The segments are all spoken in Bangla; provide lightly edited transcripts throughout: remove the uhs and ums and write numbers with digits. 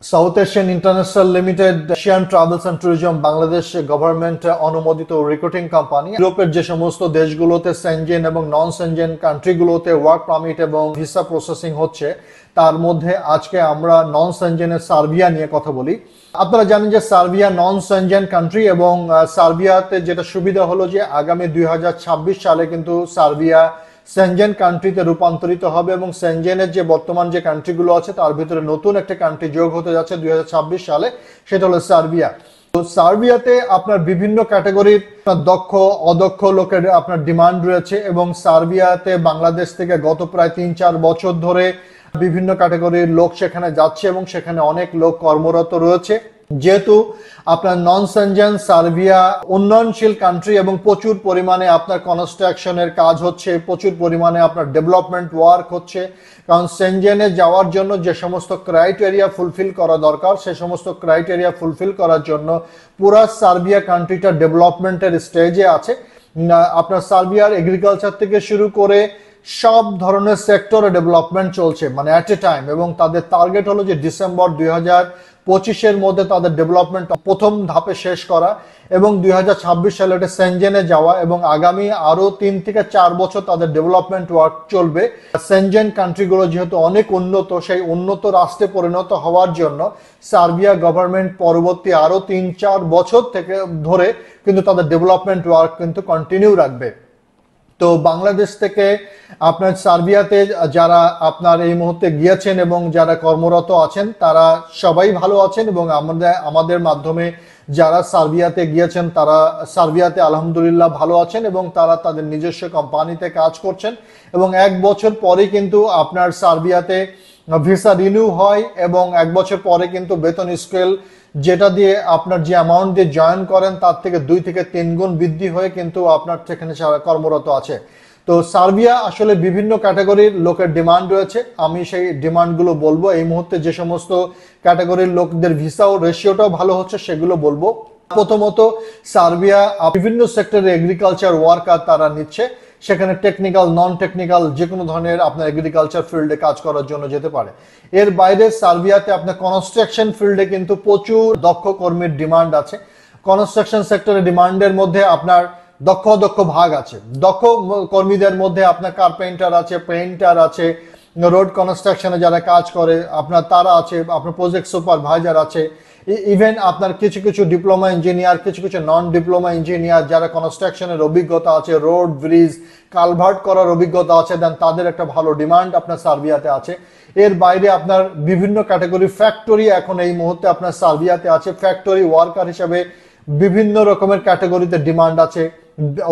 South Asian international limited Asian travels and tourism Bangladesh government অনুমোদিত রিক্রুটিং কোম্পানি। ইউরোপের যে সমস্ত দেশগুলোতে সেনজেন এবং নন সেনজেন কান্ট্রিগুলোতে ওয়ার্ক পারমিট এবং ভিসা প্রসেসিং হচ্ছে, তার মধ্যে আজকে আমরা নন সেনজেনের সার্বিয়া নিয়ে কথা বলি। আপনারা জানেন যে সার্বিয়া নন সেনজেন কান্ট্রি এবং সার্বিয়াতে যেটা সুবিধা হলো যে আগামী 2026 সালে কিন্তু সার্বিয়া সেনজেন কান্ট্রিতে রূপান্তরিত হবে এবং সেনজেনের যে বর্তমান যে কান্ট্রিগুলো আছে তার ভিতরে নতুন একটা কান্ট্রি যোগ হতে যাচ্ছে 2026 সালে, সেটা হলো সার্বিয়া। তো সার্বিয়াতে আপনার বিভিন্ন ক্যাটাগরির দক্ষ অদক্ষ লোকের আপনার ডিমান্ড রয়েছে এবং সার্বিয়াতে বাংলাদেশ থেকে গত প্রায় 3-4 বছর ধরে বিভিন্ন ক্যাটাগরির লোক সেখানে যাচ্ছে এবং সেখানে অনেক লোক কর্মরত রয়েছে। যেহেতু আপনার নন সেনজেন সার্বিয়া উন্নয়নশীল কান্ট্রি এবং প্রচুর পরিমাণে আপনার কনস্ট্রাকশনের কাজ হচ্ছে, প্রচুর পরিমাণে আপনার ডেভেলপমেন্ট ওয়ার্ক হচ্ছে, কারণ সেনজেনে যাওয়ার জন্য যে সমস্ত ক্রাইটেরিয়া ফুলফিল করা দরকার সে সমস্ত ক্রাইটেরিয়া ফুলফিল করার জন্য পুরা সার্বিয়া কান্ট্রিটা ডেভেলপমেন্টের স্টেজে আছে। আপনার সার্বিয়ার এগ্রিকালচার থেকে শুরু করে সব ধরনের সেক্টরে ডেভেলপমেন্ট চলছে, মানে অ্যাট এ টাইম, এবং তাদের টার্গেট হলো যে ডিসেম্বর 2025-এর মধ্যে তাদের ডেভেলপমেন্ট প্রথম ধাপে শেষ করা এবং 2026 সালে এটা সেনজেনে যাওয়া এবং আগামী আরো 3 থেকে 4 বছর তাদের ডেভেলপমেন্ট ওয়ার্ক চলবে। সেনজেন কান্ট্রিগুলো যেহেতু অনেক উন্নত, সেই উন্নত রাষ্ট্রে পরিণত হওয়ার জন্য সার্বিয়া গভর্নমেন্ট পরবর্তী আরো 3-4 বছর থেকে ধরে কিন্তু তাদের ডেভেলপমেন্ট ওয়ার্ক কিন্তু কন্টিনিউ রাখবে। তো বাংলাদেশ থেকে আপনার সার্বিয়াতে যারা আপনার এই মুহূর্তে গিয়েছেন এবং যারা কর্মরত আছেন তারা সবাই ভালো আছেন এবং আমাদের মাধ্যমে যারা সার্বিয়াতে গিয়েছেন তারা সার্বিয়াতে আলহামদুলিল্লাহ ভালো আছেন এবং তারা তাদের নিজস্ব কোম্পানিতে কাজ করছেন এবং 1 বছর পরে কিন্তু আপনার সার্বিয়াতে ভিসা রিনিউ হয় এবং 1 বছর পরে কিন্তু বেতন স্কেল যেটা দিয়ে আপনার যে অ্যামাউন্ট দিয়ে জয়েন করেন তার থেকে 2 থেকে 3 গুণ বৃদ্ধি হয়ে কিন্তু আপনার সেখানে কর্মরত আছে। তো সার্বিয়া আসলে বিভিন্ন ক্যাটাগরির লোকের ডিমান্ড রয়েছে, আমি সেই ডিমান্ডগুলো বলবো। এই মুহূর্তে যে সমস্ত ক্যাটাগরির লোকদের ভিসা ও রেশিওটাও ভালো হচ্ছে সেগুলো বলবো। প্রথমত সার্বিয়া বিভিন্ন সেক্টরে এগ্রিকালচার ওয়ার্কার তারা নিচ্ছে, সেখানে টেকনিক্যাল নন টেকনিক্যাল যে কোনো ধরনের আপনার এগ্রিকালচার ফিল্ডে কাজ করার জন্য যেতে পারে। এর বাইরে সার্বিয়াতে আপনার কনস্ট্রাকশন ফিল্ডে কিন্তু প্রচুর দক্ষ কর্মীর ডিমান্ড আছে। কনস্ট্রাকশন সেক্টরের ডিমান্ডের মধ্যে আপনার দক্ষ দক্ষ ভাগ আছে। দক্ষ কর্মীদের মধ্যে আপনার কার্পেন্টার আছে, পেইন্টার আছে, রোড কনস্ট্রাকশনে যারা কাজ করে আপনার তারা আছে, আপনার প্রজেক্ট সুপারভাইজার আছে, ইভেন আপনার কিছু কিছু ডিপ্লোমা ইঞ্জিনিয়ার, কিছু কিছু নন ডিপ্লোমা ইঞ্জিনিয়ার যারা কনস্ট্রাকশনের অভিজ্ঞতা আছে, রোড ব্রিজ কালভার্ট করার অভিজ্ঞতা আছে, দেন তাদের একটা ভালো ডিমান্ড আপনার সার্বিয়াতে আছে। এর বাইরে আপনার বিভিন্ন ক্যাটাগরি ফ্যাক্টরি এখন এই মুহূর্তে আপনার সার্বিয়াতে আছে। ফ্যাক্টরি ওয়ার্কার হিসেবে বিভিন্ন রকমের ক্যাটাগরিতে ডিমান্ড আছে।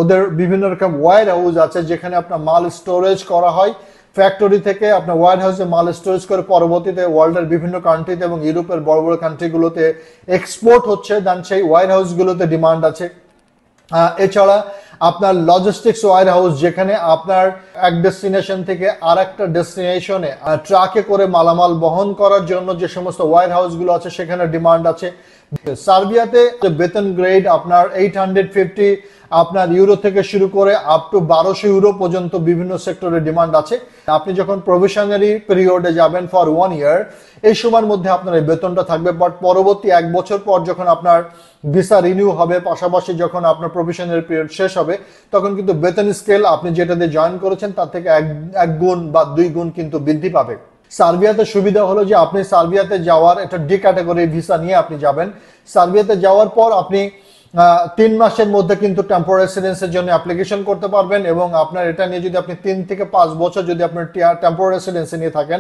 ওদের বিভিন্ন রকম ওয়্যার হাউস আছে যেখানে আপনার মাল স্টোরেজ করা হয়। ফ্যাক্টরি থেকে আপনার ওয়্যার হাউসে মাল স্টোরেজ করে পরবর্তীতে ওয়ার্ল্ডের বিভিন্ন কান্ট্রিতে এবং ইউরোপের বড় বড় কান্ট্রিগুলোতে এক্সপোর্ট হচ্ছে, দেন সেই ওয়্যার হাউসগুলোতে ডিমান্ড আছে। এছাড়া আপনার লজিস্টিক্স ওয়্যার হাউস যেখানে আপনার এক ডেস্টিনেশন থেকে আর একটা ডেস্টিনেশনে ট্রাকে করে মালামাল বহন করার জন্য যে সমস্ত ওয়্যার হাউসগুলো আছে সেখানে ডিমান্ড আছে। সার্বিয়াতে বেতন গ্রেড আপনার 850 আপনার ইউরো থেকে শুরু করে আপ টু 1200 ইউরো পর্যন্ত বিভিন্ন সেক্টরে ডিমান্ড আছে। আপনি যখন প্রভিশনারি পিরিয়ডে যাবেন ফর 1 ইয়ার, এই সময়ের মধ্যে আপনার এই বেতনটা থাকবে, বাট পরবর্তী 1 বছর পর যখন আপনার ভিসা রিনিউ হবে, পাশাপাশি যখন আপনার প্রভিশনারি পিরিয়ড শেষ হবে, তখন কিন্তু বেতন স্কেল আপনি যেটা দিয়ে জয়েন করেছেন তার থেকে 1 গুণ বা 2 গুণ কিন্তু বৃদ্ধি পাবে। সার্বিয়াতে সুবিধা হলো যে আপনি সার্বিয়াতে যাওয়ার একটা ডি ক্যাটাগরি ভিসা নিয়ে আপনি যাবেন। সার্বিয়াতে যাওয়ার পর আপনি 3 মাসের মধ্যে কিন্তু টেম্পোরারি রেসিডেন্সের জন্য অ্যাপ্লিকেশন করতে পারবেন এবং আপনার এটা নিয়ে যদি আপনি 3 থেকে 5 বছর যদি আপনি টেম্পোরারি রেসিডেন্সে নিয়ে থাকেন,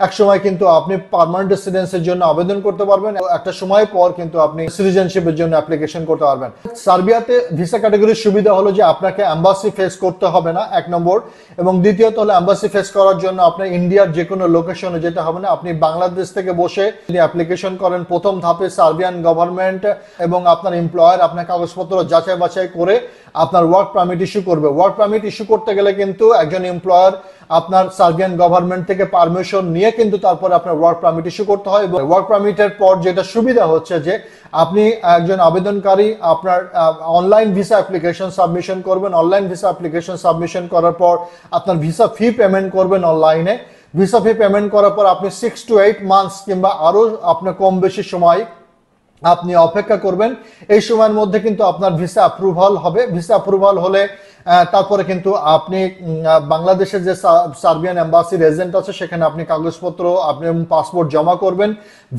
এক সময় কিন্তু আপনি পার্মানেন্ট রেসিডেন্সের জন্য আবেদন করতে পারবেন। একটা সময় পর কিন্তু আপনি সিটিজেনশিপের জন্য অ্যাপ্লিকেশন করতে পারবেন। সার্বিয়াতে ভিসা ক্যাটাগরির সুবিধা হলো যে আপনাকে এম্বাসি ফেস করতে হবে না, 1 নম্বর, এবং দ্বিতীয়ত হলো এম্বাসি ফেস করার জন্য আপনার ইন্ডিয়ার যে কোনো লোকেশনে যেতে হবে না। আপনি বাংলাদেশ থেকে বসে যদি অ্যাপ্লিকেশন করেন, প্রথম ধাপে সার্বিয়ান গভর্নমেন্ট এবং আপনার এমপ্লয়ার আপনার কাগজপত্র যাচাই বাছাই করে আপনার ওয়ার্ক পারমিট ইস্যু করবে। ওয়ার্ক পারমিট ইস্যু করতে গেলে কিন্তু একজন এমপ্লয়ার আপনার সার্বিয়ান গভর্নমেন্ট থেকে পারমিশন নিয়ে কিন্তু তারপরে আপনার ওয়ার্ক পারমিট ইস্যু করতে হয়। এবং ওয়ার্ক পারমিটের পর যেটা সুবিধা হচ্ছে যে আপনি একজন আবেদনকারী আপনার অনলাইন ভিসা অ্যাপ্লিকেশন সাবমিশন করবেন। অনলাইন ভিসা অ্যাপ্লিকেশন সাবমিশন করার পর আপনার ভিসা ফি পেমেন্ট করবেন অনলাইনে। ভিসা ফি পেমেন্ট করার পর আপনি 6 to 8 মান্থস কিংবা আরো আপনার কম বেশি সময় আপনি অপেক্ষা করবেন। এই সময়ের মধ্যে কিন্তু আপনার ভিসা অ্যাপ্রুভাল হবে। ভিসা অ্যাপ্রুভাল হলে তারপরে কিন্তু আপনি বাংলাদেশের যে সার্বিয়ান এম্বাসির এজেন্ট আছে সেখানে আপনি কাগজপত্র, আপনি পাসপোর্ট জমা করবেন,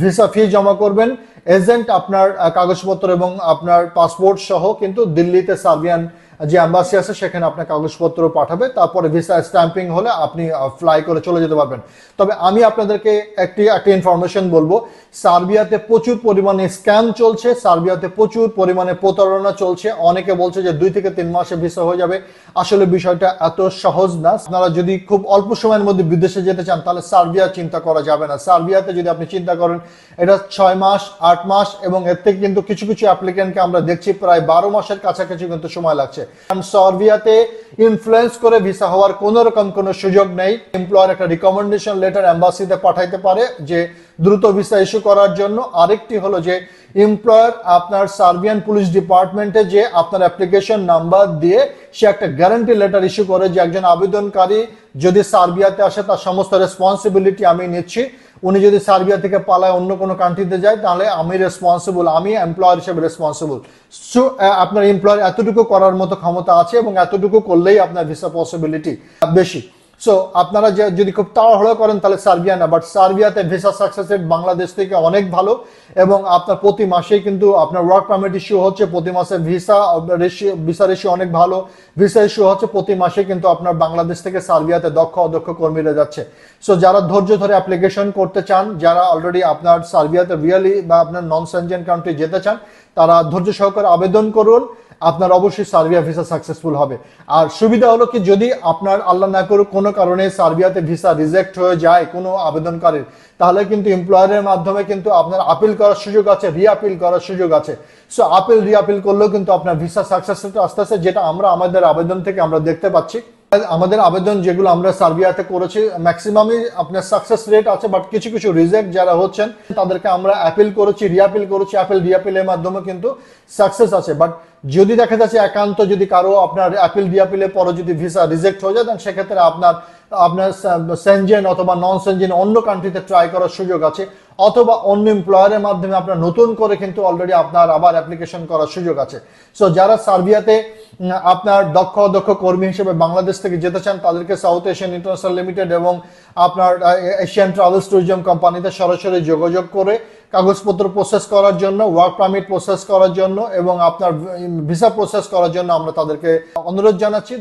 ভিসা ফি জমা করবেন। এজেন্ট আপনার কাগজপত্র এবং আপনার পাসপোর্ট সহ কিন্তু দিল্লিতে সার্বিয়ান যে এম্বাসি আছে সেখানে আপনার কাগজপত্র পাঠাবে। তারপরে ভিসা স্ট্যাম্পিং হলে আপনি ফ্লাই করে চলে যেতে পারবেন। তবে আমি আপনাদেরকে একটা ইনফরমেশন বলবো, সার্বিয়াতে প্রচুর পরিমাণে স্ক্যাম চলছে, সার্বিয়াতে প্রচুর পরিমাণে প্রতারণা চলছে। অনেকে বলছে যে 2 থেকে 3 মাসে ভিসা হয়ে যাবে। আসলে বিষয়টা এত সহজ না। আপনারা যদি খুব অল্প সময়ের মধ্যে বিদেশে যেতে চান তাহলে সার্বিয়া চিন্তা করা যাবে না। সার্বিয়াতে যদি আপনি চিন্তা করেন এটা 6 মাস 8 মাস এবং এর থেকে কিন্তু কিছু কিছু অ্যাপ্লিকেন্টকে আমরা দেখছি প্রায় 12 মাসের কাছাকাছি কিন্তু সময় লাগছে। সার্বিয়াতে ইনফ্লুয়েন্স করে ভিসা হওয়ার কোনো রকম কোনো সুযোগ নেই। এমপ্লয়ার একটা রিকমেন্ডেশন লেটার এম্বাসিতে পাঠাইতে পারে যে দ্রুত ভিসা ইস্যু করার জন্য। আরেকটি হলো যে এমপ্লয়ার আপনার সার্বিয়ান পুলিশ ডিপার্টমেন্টে যে আপনার অ্যাপ্লিকেশন নাম্বার দিয়ে সে একটা গ্যারান্টি লেটার ইস্যু করে যে একজন আবেদনকারী যদি সার্বিয়াতে আসে তার সমস্ত রেসপন্সিবিলিটি আমি নিচ্ছি। উনি যদি সার্বিয়া থেকে পালায় অন্য কোনো কান্ট্রিতে যায় তাহলে আমি রেসপন্সিবল, আমি এমপ্লয়ার হিসেবে রেসপন্সিবল। সো আপনার এমপ্লয়ার এতটুকু করার মতো ক্ষমতা আছে এবং এতটুকু করলেই আপনার ভিসা পসিবিলিটি বেশি। সো আপনারা যদি খুব তাড়াহুড়ো করেন তাহলে সার্বিয়া না, বাট সার্বিয়াতে ভিসা সাকসেস রেট বাংলাদেশ থেকে অনেক ভালো এবং আপনার প্রতি মাসেই কিন্তু আপনার ওয়ার্ক পারমিট ইস্যু হচ্ছে, প্রতি মাসে ভিসা রেশিও অনেক ভালো, ভিসা ইস্যু হচ্ছে প্রতি মাসে কিন্তু আপনার বাংলাদেশ থেকে সার্বিয়াতে দক্ষ অদক্ষ কর্মীরা যাচ্ছে। সো যারা ধৈর্য ধরে অ্যাপ্লিকেশন করতে চান, যারা অলরেডি আপনার সার্বিয়াতে রিয়েলি বা আপনার নন সেনজেন কান্ট্রি যেতে চান, তারা ধৈর্য সহকারে আবেদন করুন। আপনার অবশ্যই সার্বিয়া ভিসা সাকসেসফুল হবে। আর সুবিধা হলো কি, যদি আপনার আল্লাহ না করুক কোনো কারণে সার্বিয়াতে ভিসা রিজেক্ট হয়ে যায় কোনো আবেদনকারীর, তাহলে কিন্তু এমপ্লয়ারের মাধ্যমে কিন্তু আপনার আপিল করার সুযোগ আছে, রিআপিল করার সুযোগ আছে। সো আপিল রিআপিল করলেও কিন্তু আপনার ভিসা সাকসেস আস্তে আস্তে, যেটা আমরা আমাদের আবেদন থেকে আমরা দেখতে পাচ্ছি। আমাদের আবেদন যেগুলো আমরা সার্বিয়াতে করেছি ম্যাক্সিমামই আপনার সাকসেস রেট আছে, বাট কিছু কিছু রিজেক্ট যারা হচ্ছেন তাদেরকে আমরা অ্যাপিল করেছি, রিআপিল করেছি। অ্যাপিল রিআপিলের মাধ্যমে কিন্তু সাকসেস আছে। বাট যদি দেখা যাচ্ছে একান্ত যদি কারো আপনার অ্যাপিল রিআপিলের পরে যদি ভিসা রিজেক্ট হয়ে যায়, সেক্ষেত্রে আপনার সেনজেন অথবা নন সেনজেন অন্য কান্ট্রিতে ট্রাই করার সুযোগ আছে, অথবা অন্য এমপ্লয়ারের মাধ্যমে আপনার নতুন করে কিন্তু অলরেডি আপনার আবার অ্যাপ্লিকেশন করার সুযোগ আছে। সো যারা সার্বিয়াতে আপনার দক্ষ কর্মী হিসেবে বাংলাদেশ থেকে যেতে চান তাদেরকে সাউথ এশিয়ান ইন্টারন্যাশনাল লিমিটেড এবং আপনার এশিয়ান ট্রাভেলস ট্যুরিজম কোম্পানিতে সরাসরি যোগাযোগ করে কাগজপত্র প্রসেস করার জন্য, ওয়ার্ক পারমিট প্রসেস করার জন্য এবং আপনার ভিসা প্রসেস করার জন্য আমরা তাদেরকে অনুরোধ জানাচ্ছি।